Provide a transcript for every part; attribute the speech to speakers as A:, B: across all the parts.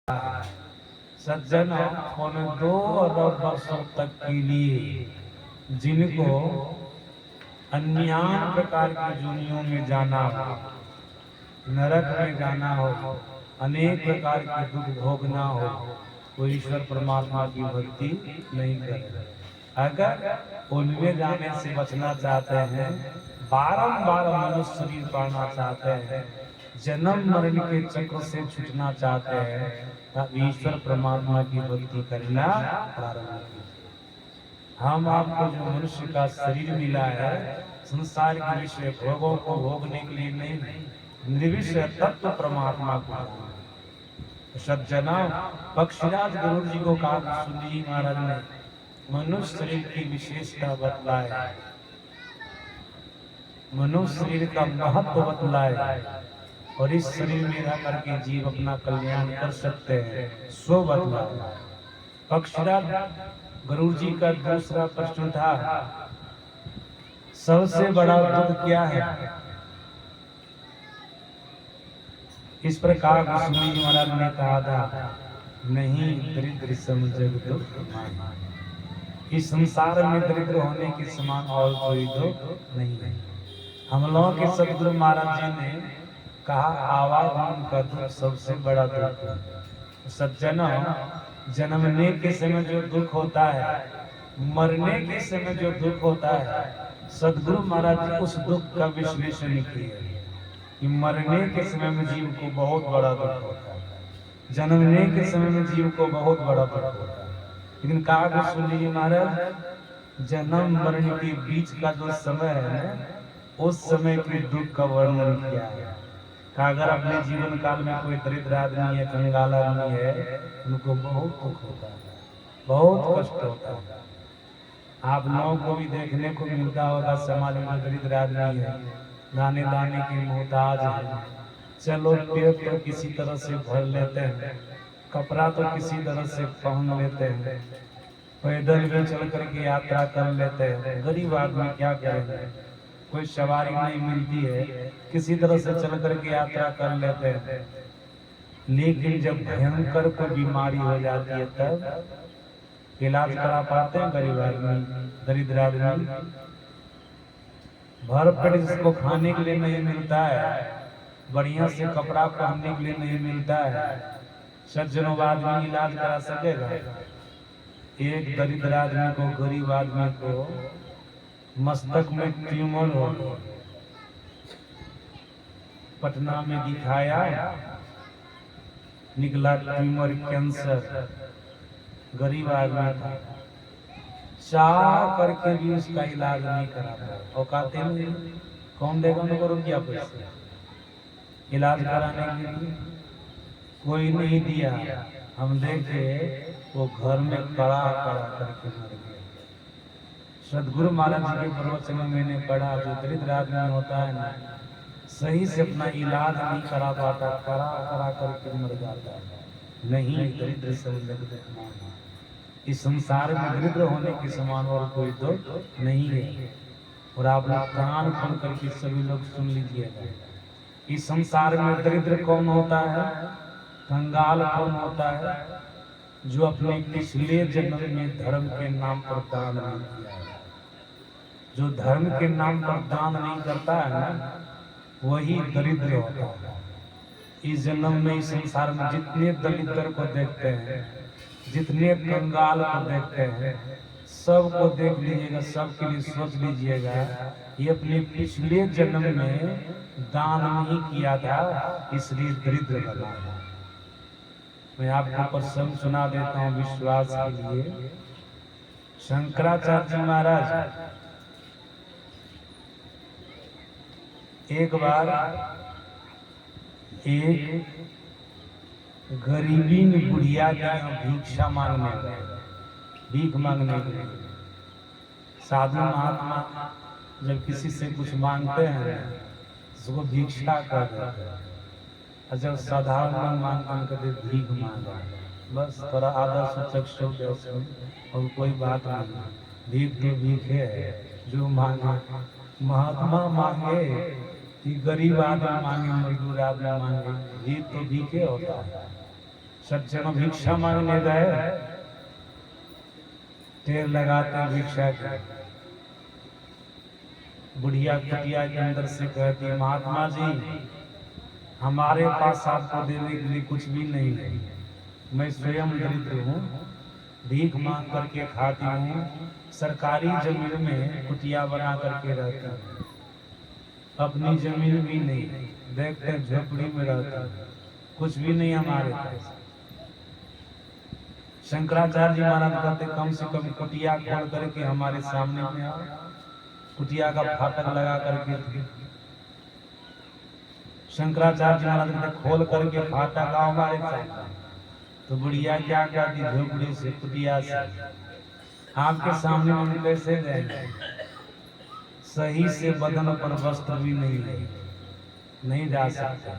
A: सज्जन उन 2 अरब वर्षों तक के लिए जिनको अन्यान प्रकार की दुनियों में जाना हो, नरक में जाना हो, अनेक प्रकार के दुख भोगना हो, वो ईश्वर परमात्मा की भक्ति नहीं करे। अगर उनमें जाने से बचना चाहते हैं, बारंबार मनुष्य शरीर पाना चाहते हैं, जन्म मरण के चक्र से छूटना चाहते हैं, तब ईश्वर परमात्मा की भक्ति करना प्रारंभ कीजिए। हम आपको जो मनुष्य का शरीर मिला है, संसार के विषय भोगों को भोगने के लिए नहीं, निर्विषय तत्व परमात्मा को जानना। सज्जना, पक्षीराज गुरु जी को कहा, सुन जी महाराज ने मनुष्य शरीर की विशेषता बतलाए, मनुष्य शरीर का महत्व बतलाए, और इस शरीर में रह करके जीव अपना कल्याण कर सकते हैं, सो बतलाए। पक्षीराज गुरु जी का दूसरा प्रश्न था, सबसे बड़ा दुख क्या है? इस प्रकार गोस्वामी जी महाराज ने कहा था, नहीं दरिद्र सम जग दुख, इस संसार में दरिद्र होने के समान और कोई दुख नहीं है। हम लोगों के सदगुरु महाराज जी ने कहा, आवागमन का दुख सबसे बड़ा दुख है। सज्जनों, जन्मने के समय जो दुख होता है, मरने के समय जो दुख होता है, सदगुरु महाराज जी उस दुख का विश्लेषण किए कि मरने के समय में जीव को बहुत बड़ा दुख होता है, जन्मने के समय में जीव को बहुत बड़ा दुख होता है। लेकिन कहा गोस्वामी जी महाराज, जन्म मरण के बीच का जो समय है ना, उस समय के दुख का वर्णन किया है। अगर अपने जीवन काल में कोई दरिद्र आदमी है, कंगाल आदमी है, उनको बहुत दुख होता है, बहुत कष्ट होता है। आप लोगों को भी देखने को मिलता होगा, समाज में दरिद्र आदमी है, दाने दाने के मोहताज है, चलो पेट तो किसी तरह से भर लेते हैं, कपड़ा तो किसी तरह से पहन लेते हैं, पैदल भी चल करके यात्रा कर लेते हैं। गरीब आदमी क्या करेंगे, कोई सवारी नहीं मिलती है, किसी तरह से चल करके यात्रा कर लेते हैं। लेकिन जब भयंकर कोई बीमारी हो जाती है, तब इलाज करा पाते हैं गरीब आदमी, दरिद्र आदमी? भर पेट जिसको खाने के लिए नहीं मिलता है, बढ़िया से कपड़ा पहनने के लिए नहीं मिलता है, सज्जनों आदमी इलाज करा सकेगा? एक दरिद्र आदमी को, गरीब आदमी को मस्तक में ट्यूमर हो, पटना में दिखाया, निकला ट्यूमर कैंसर, गरीब आदमी था, चाह करके भी उसका इलाज नहीं करा पाया। और कहते नहीं, कौन देगा उनको रुपया पैसा इलाज कराने के लिए? कोई नहीं दिया। हम देखे वो घर में कड़ा कड़ा करके मर गया। सदगुरु महाराज जी के प्रवचन में मैंने पढ़ा, जो दरिद्र आदमी होता है ना, सही से अपना इलाज नहीं करा पाता, करा करा करके मर जाता है। नहीं दरिद्र सम जग दुख, इस संसार में दरिद्र होने के समान और कोई दुख नहीं है। और आप लोग कान खोल करके सभी लोग सुन लीजिएगा, इस संसार में दरिद्र कौन होता है, कंगाल कौन होता है? जो अपने पिछले जन्म में धर्म के नाम पर दान नहीं किया है। जो धर्म के नाम पर दान नहीं करता है ना, वही दरिद्र होता है। इस जन्म में, इस संसार में जितने दलितर को देखते हैं, जितने कंगाल को देखते हैं, सबको देख लीजिएगा, सबके लिए सोच लीजिएगा, ये अपने पिछले जन्म में दान नहीं किया था, इसलिए दरिद्र बना है। मैं आपको प्रसंग सुना देता हूँ विश्वास के लिए। शंकराचार्य जी महाराज एक बार एक गरीबी में बुढ़िया के यहाँ भिक्षा मांगने गए, भीख मांगने गए। साधु महात्मा जब किसी से कुछ मांगते हैं, उसको भिक्षा कर देते हैं, और जब साधारण मांग कर भीख मांगा, बस थोड़ा आदर सूचक शब्द और कोई बात नहीं। भीख तो भीख है, जो मांगे, महात्मा मांगे कि गरीब आदमी मांगे, मजदूर आदमी मांगे, भीख तो भीखे होता है। सज्जनों भिक्षा मांगने गए, टेर लगाते भिक्षा के। बुढ़िया कुटिया के अंदर से कहती, महात्मा जी हमारे पास आपको देने के लिए कुछ भी नहीं है, मैं स्वयं दरिद्र हूँ, भीख मांग करके खाती हूँ, सरकारी जमीन में कुटिया बना करके रहती हूँ, अपनी जमीन भी नहीं, देखते झोपड़ी में रहता, कुछ भी नहीं हमारे पास। शंकराचार्य जी महाराज कहते, कम से कम कुटिया खोल करके हमारे सामने में आओ, कुटिया का फाटक लगा करके। शंकराचार्य जी महाराज कहते, खोल करके फाटक आओ हमारे सामने। तो बुढ़िया क्या कहती, झोपड़ी से कुटिया से आपके सामने हम कैसे जाएंगे, सही से बदन पर वस्त्र भी नहीं है, नहीं जा सकते।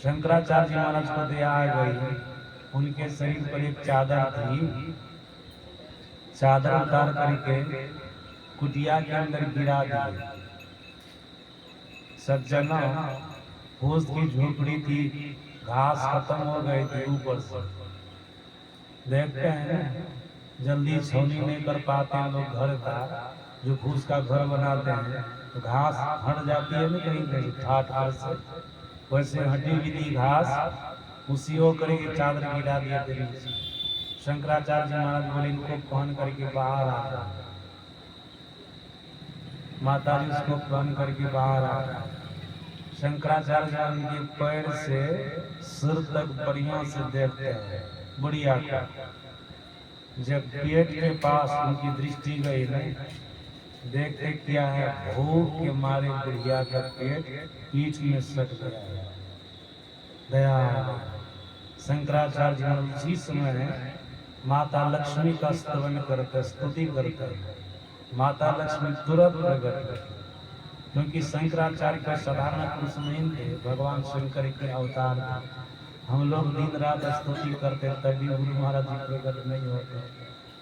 A: शंकराचार्य जी महाराज को दया आ गई, उनके शरीर पर एक चादर थी, चादर उतार करके कुटिया के अंदर गिरा दिए। सज्जनों, फूस की झोपड़ी थी, घास खत्म हो गई थी ऊपर से। देखते हैं जल्दी छौनी नहीं कर पाते हैं लोग, घर का जो फूस का घर बनाते हैं तो घास हट जाती है ना कहीं कहीं ठाठ हाथ से, वैसे हटी हुई थी घास, उसी हो करके चादर गिरा दिया थे नीचे। शंकराचार्य जी महाराज बोले, इनको पहन करके बाहर आ रहा। माता जी उसको पहन करके बाहर आ रहा। शंकराचार्य जी उनके पैर से सिर तक बढ़िया से देखते हैं बुढ़िया का। जब पेट के पास उनकी दृष्टि गई नहीं, देखते क्या है, भूख के मारे बुढ़िया का पेट पीठ में सट गया है। दया शंकराचार्य जी उसी समय माता लक्ष्मी का स्तवन करते, स्तुति करते, माता लक्ष्मी तुरंत प्रकट, क्योंकि शंकराचार्य का साधारण पुरुष नहीं थे, भगवान शंकर के अवतार थे। हम लोग दिन रात स्तुति करते तभी गुरु महाराज जी प्रकट नहीं होते।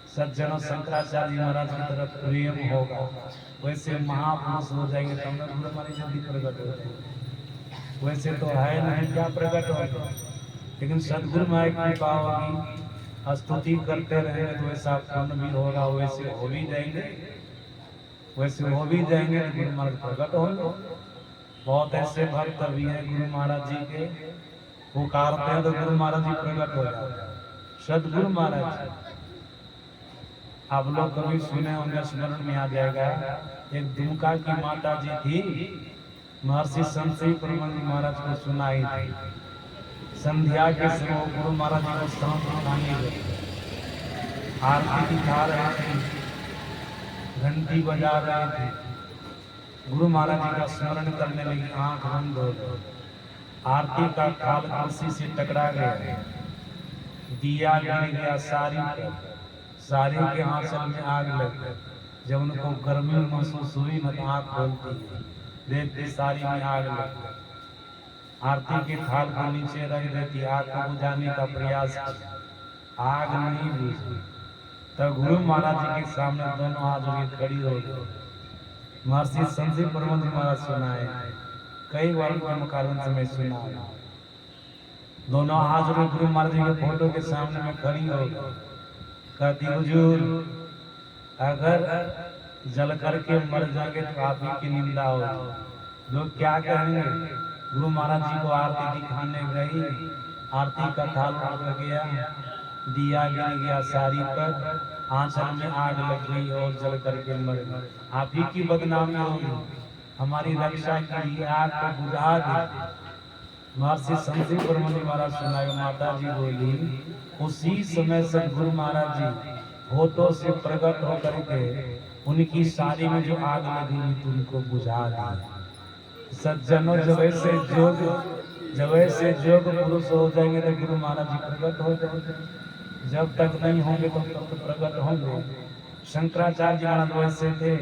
A: सज्जनों, शंकराचार्य जी महाराज की तरफ प्रेम होगा, वैसे महापुरुष हो जाएंगे तो हम गुरु महाराज जल्दी प्रकट हो जाएंगे। वैसे तो है नहीं, क्या प्रकट होगा, लेकिन सदगुरु महाराज की कृपा होगी, स्तुति करते रहेंगे तो वैसा पुण्य भी होगा, वैसे हो भी जाएंगे, वैसे हो भी जाएंगे, गुरु महाराज प्रकट होंगे। बहुत ऐसे भक्त भी हैं गुरु महाराज जी के, पुकारते हैं तो गुरु महाराज जी प्रकट हो जाते हैं। सदगुरु महाराज जी आप लोग कभी सुने होंगे, स्मरण में आ जाएगा। एक दुमका की माता जी थी, महर्षि संतश्री परमानंद महाराज को सुनाई थी। संध्या के समय गुरु महाराज जी को शांत उठाने गए, आरती दिखा रहे थे, घंटी बजा रहे थे, गुरु महाराज जी का स्मरण करने लगी, आंख बंद हो गई। आरती का थाल कुर्सी से टकरा गया, दिया गिर गया सारी पर, सारी के आंचल में आग लग गई। जब उनको गर्मी महसूस हुई न तो आंख खोलती, देखते सारी में आग लग गई। आरती के थाल को नीचे रख देती, आग को बुझाने का प्रयास किया, आग नहीं बुझी। तब गुरु महाराज जी के सामने दोनों हाथ जोड़े खड़ी हो गई। महर्षि संतश्री परमानंद महाराज सुनाए, कई बार के मुकाबले से मैं सुना, दोनों हाथ जोड़े गुरु महाराज जी के फोटो के सामने में खड़ी हो गई। कहती, हुजूर अगर जल करके मर जाएंगे तो आप ही की निंदा हो, लोग क्या कहेंगे। गुरु महाराज जी को आरती दिखाने गई, आरती का थाल उड़ गया, दिया गिर गया सारी पर, आंचल में आग लग गई और जल करके मर गई। आप ही की बदनामी होगी, हमारी रक्षा के लिए आग को बुझा दी। महर्षि संतश्री परमानंद महाराज सुनाए, माता जी बोली, उसी समय सदगुरु महाराज जी होठों से प्रकट होकर के उनकी साड़ी में जो आग लगी हुई थी उनको बुझा दी। सज्जनों, जब ऐसे जोग पुरुष हो जाएंगे तो गुरु महाराज जी प्रकट हो जाएंगे, जब तक नहीं होंगे तो तब तक प्रकट होंगे। शंकराचार्य जी महाराज वैसे थे,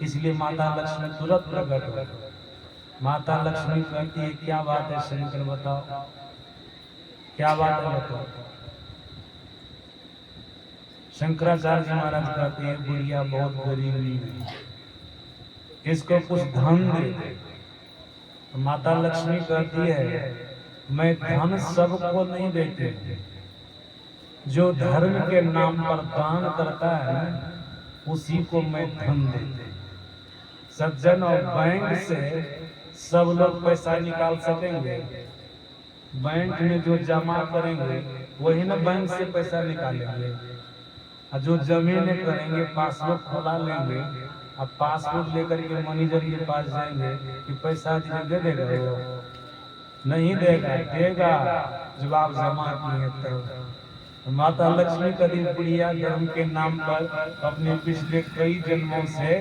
A: इसलिए माता लक्ष्मी तुरंत प्रकट हो गई। माता लक्ष्मी कहती है, क्या बात है शंकर, बताओ क्या बात है, बताओ। शंकराचार्य जी महाराज कहते हैं, बुढ़िया बहुत गरीब है, इसको कुछ धन दे। माता लक्ष्मी कहती है, मैं धन सबको नहीं देती, जो धर्म के नाम पर दान करता है उसी को मैं धन देती। सज्जन, और बैंक से सब लोग पैसा निकाल सकेंगे? बैंक में जो जमा करेंगे वही ना बैंक से पैसा निकालेंगे। और जो जमीन करेंगे पासबुक खुला लेंगे, अब पासबुक लेकर के मैनेजर के पास जाएंगे कि पैसा दे देगा? वो नहीं देगा। देगा जब आप जमा किए तो। माता लक्ष्मी कभी बुढ़िया धर्म के नाम पर अपने पिछले कई जन्मों से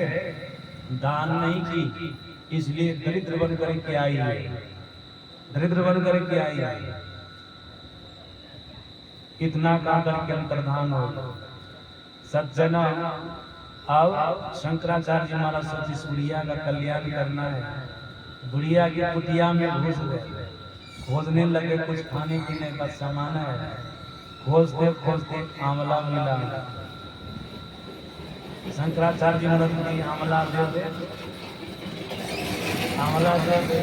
A: दान नहीं की, इसलिए दरिद्र बन करके आई है, दरिद्र बन करके आई है। इतना का करके अंतर्धान हो। सज्जन, अब शंकराचार्य जी महाराज सोची इस बुढ़िया का कल्याण करना है। बुढ़िया की कुटिया में घुस गए, खोजने लगे कुछ खाने पीने का सामान है। खोजते खोजते आंवला मिला। शंकराचार्य जी महाराज आंवला दे दे, आंवला दे दे।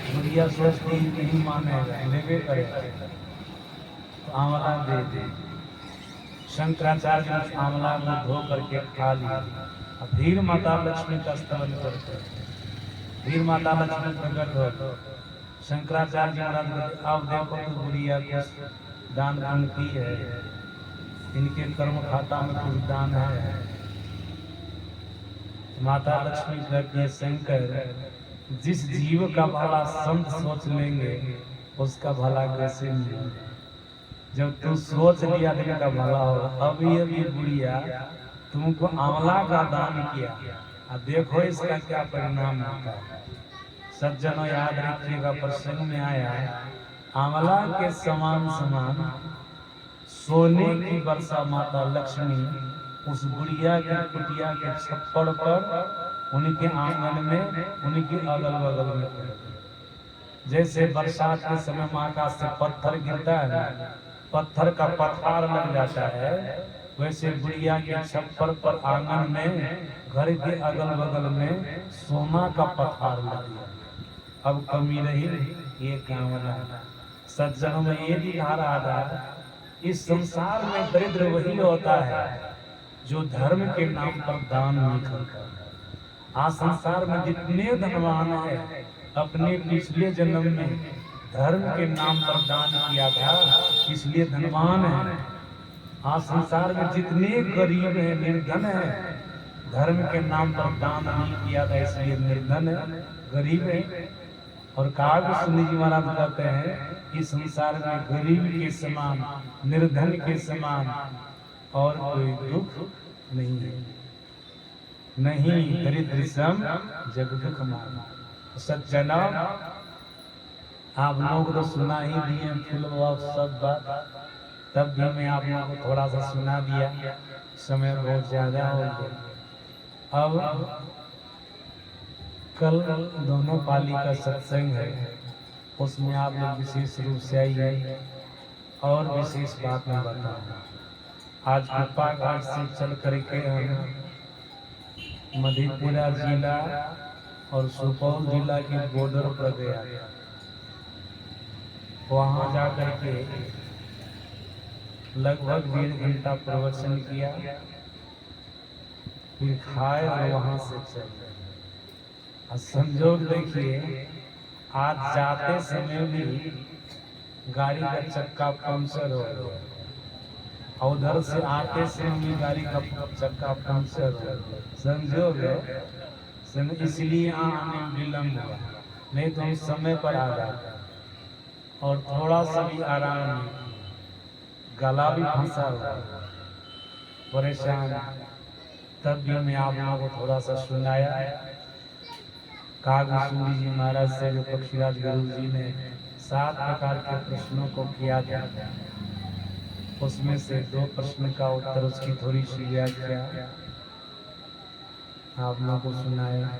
A: बुढ़िया सोचती नहीं मानेगा, लेवे करेगा तो आंवला दे दे। शंकराचार्य ने आंवला को धो करके खा लिया। अब फिर माता लक्ष्मी का स्तवन करते, फिर माता लक्ष्मी प्रकट हो। शंकराचार्य जी महाराज, अब देखो तो बुढ़िया कुछ दान पुण्य की है, इनके कर्म खाता में कुछ दान है। माता लक्ष्मी कहती है, शंकर, जिस जीव का भला संत सोच लेंगे उसका भला कैसे मिलेगा? जब तू सोच लिया आदमी का भला होगा। अभी अभी बुढ़िया तुमको आंवला का दान किया, अब देखो इसका क्या परिणाम होता है। सज्जनों, याद रखिएगा, प्रसंग में आया आंवला के समान समान सोने की वर्षा माता लक्ष्मी उस बुढ़िया की कुटिया के छप्पड़ पर, उनके आंगन में, उनके अगल बगल में। जैसे बरसात के समय आकाश से पत्थर गिरता है, पत्थर का पठार लग जाता है, वैसे बुढ़िया के छप्पर पर आंगन में, घर के अगल बगल में सोना का पठार लग गया। अब कमी रही ये आंवला। सज्जनों में ये दिखा रहा था, इस संसार में दरिद्र वही होता है जो धर्म के नाम पर दान नहीं करता। आज संसार में जितने धनवान है, अपने पिछले जन्म में धर्म के नाम पर दान किया था, इसलिए धनवान है। आज संसार में जितने गरीब है, निर्धन है, धर्म के नाम पर दान नहीं किया था, इसलिए निर्धन है, गरीब है। और काग सुनी जी महाराज कहते हैं कि संसार में गरीब के समान, निर्धन के समान और कोई दुख नहीं है। नहीं दरिद्र सम जग दुख मान। सज्जन, आप लोग तो सुना ही दिए फिल्म और सब बात, तब भी मैं आप लोगों को थोड़ा सा सुना दिया, समय बहुत ज्यादा हो गया। अब कल दोनों पाली का सत्संग है, उसमें आप लोग विशेष रूप से आइए और विशेष बात में बताऊंगा। आज कृपा घाट से चल करके हम मधेपुरा जिला और सुपौल जिला के बॉर्डर पर गया, वहां जाकर के लगभग 1.5 घंटा प्रवचन किया, फिर खाए और वहां से चले। संजोग देखिए, आज जाते समय भी गाड़ी का चक्का पंक्चर हो गया, और उधर से आते समय भी गाड़ी का चक्का पंक्चर हो गया। संजोग है, इसलिए आने में विलम्ब हुआ, नहीं तो हम समय पर आ जाते। और थोड़ा सा भी आराम नहीं, गला भी फंसा हुआ, परेशान। तब भी मैं आप लोगों को थोड़ा सा सुनाया। कागसूरी जी महाराज से जो पक्षीराज गुरु जी ने 7 प्रकार के प्रश्नों को किया था, उसमें से 2 प्रश्न का उत्तर, उसकी थोड़ी सी व्याख्या आप लोगों को सुनाया।